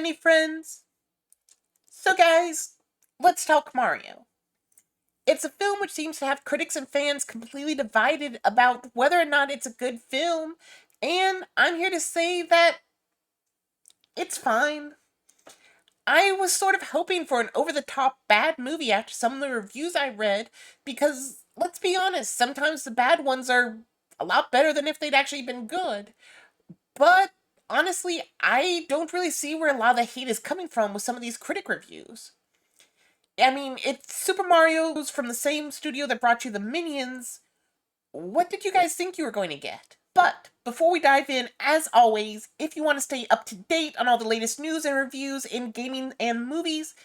any friends? So guys, let's talk Mario. It's a film which seems to have critics and fans completely divided about whether or not it's a good film, and I'm here to say that it's fine. I was sort of hoping for an over-the-top bad movie after some of the reviews I read, because, let's be honest, sometimes the bad ones are a lot better than if they'd actually been good. But, honestly, I don't really see where a lot of the hate is coming from with some of these critic reviews. I mean, it's Super Mario's from the same studio that brought you the Minions. What did you guys think you were going to get? But before we dive in, as always, if you want to stay up to date on all the latest news and reviews in gaming and movies,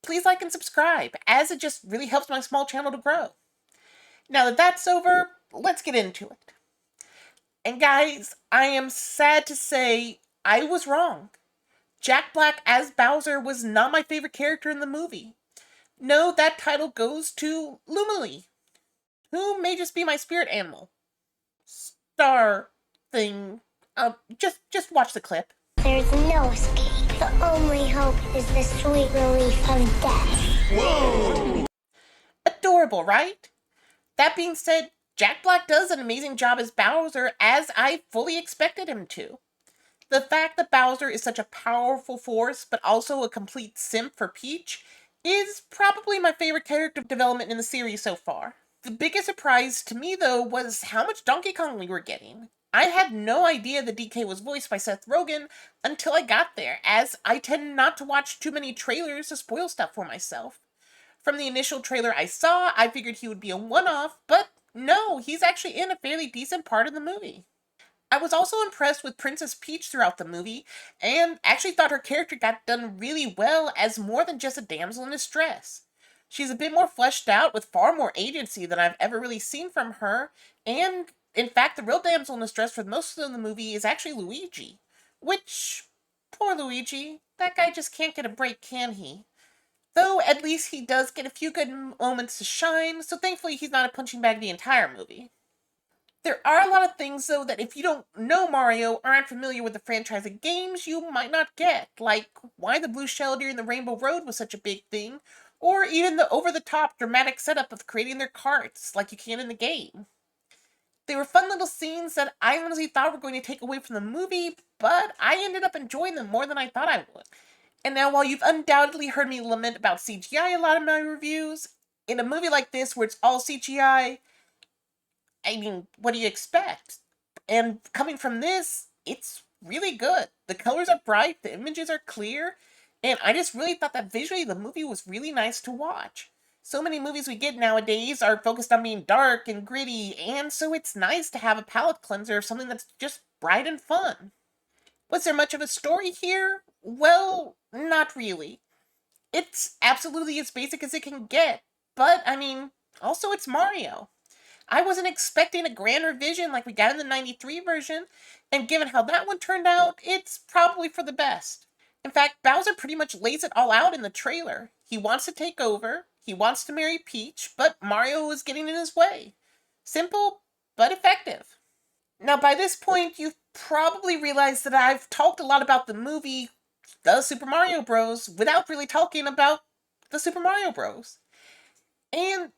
please like and subscribe, as it just really helps my small channel to grow. Now that that's over, let's get into it. And guys, I am sad to say I was wrong. Jack Black as Bowser was not my favorite character in the movie. No, that title goes to Lumily, who may just be my spirit animal. Star thing. Just watch the clip. There's no escape. The only hope is the sweet relief of death. Whoa! Adorable, right? That being said, Jack Black does an amazing job as Bowser, as I fully expected him to. The fact that Bowser is such a powerful force, but also a complete simp for Peach, is probably my favorite character development in the series so far. The biggest surprise to me, though, was how much Donkey Kong we were getting. I had no idea the DK was voiced by Seth Rogen until I got there, as I tend not to watch too many trailers to spoil stuff for myself. From the initial trailer I saw, I figured he would be a one-off, but no, he's actually in a fairly decent part of the movie. I was also impressed with Princess Peach throughout the movie, and actually thought her character got done really well as more than just a damsel in distress. She's a bit more fleshed out with far more agency than I've ever really seen from her, and in fact the real damsel in distress for most of the movie is actually Luigi. Which, poor Luigi, that guy just can't get a break, can he? Though at least he does get a few good moments to shine, so thankfully he's not a punching bag the entire movie. There are a lot of things, though, that if you don't know Mario or aren't familiar with the franchise of games, you might not get, like why the blue shell deer in the Rainbow Road was such a big thing, or even the over-the-top dramatic setup of creating their carts, like you can in the game. They were fun little scenes that I honestly thought were going to take away from the movie, but I ended up enjoying them more than I thought I would. And now, while you've undoubtedly heard me lament about CGI a lot in my reviews, in a movie like this where it's all CGI, I mean, what do you expect? And coming from this, it's really good. The colors are bright, the images are clear, and I just really thought that visually the movie was really nice to watch. So many movies we get nowadays are focused on being dark and gritty, and so it's nice to have a palate cleanser of something that's just bright and fun. Was there much of a story here? Well, not really. It's absolutely as basic as it can get, but, I mean, also it's Mario. I wasn't expecting a grand revision like we got in the 93 version, and given how that one turned out, it's probably for the best. In fact, Bowser pretty much lays it all out in the trailer. He wants to take over, he wants to marry Peach, but Mario is getting in his way. Simple, but effective. Now, by this point, you've probably realized that I've talked a lot about the movie, The Super Mario Bros., without really talking about the Super Mario Bros. And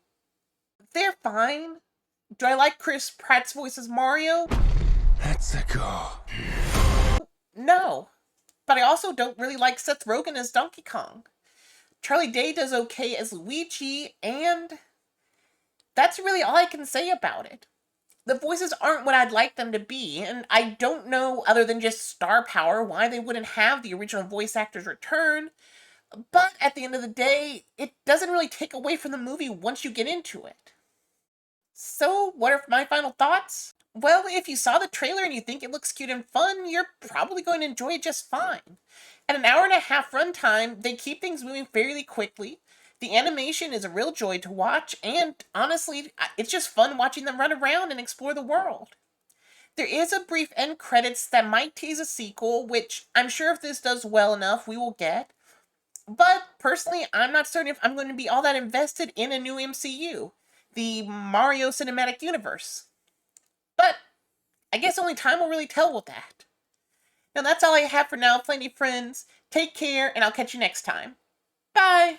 they're fine. Do I like Chris Pratt's voice as Mario? That's a go. No. But I also don't really like Seth Rogen as Donkey Kong. Charlie Day does okay as Luigi, and that's really all I can say about it. The voices aren't what I'd like them to be, and I don't know, other than just star power, why they wouldn't have the original voice actors return. But at the end of the day, it doesn't really take away from the movie once you get into it. So, what are my final thoughts? Well, if you saw the trailer and you think it looks cute and fun, you're probably going to enjoy it just fine. At an hour and a half runtime, they keep things moving fairly quickly. The animation is a real joy to watch, and honestly, it's just fun watching them run around and explore the world. There is a brief end credits that might tease a sequel, which I'm sure if this does well enough, we will get. But personally, I'm not certain if I'm going to be all that invested in a new MCU, the Mario Cinematic Universe. But I guess only time will really tell with that. Now that's all I have for now, Flaney friends. Take care, and I'll catch you next time. Bye!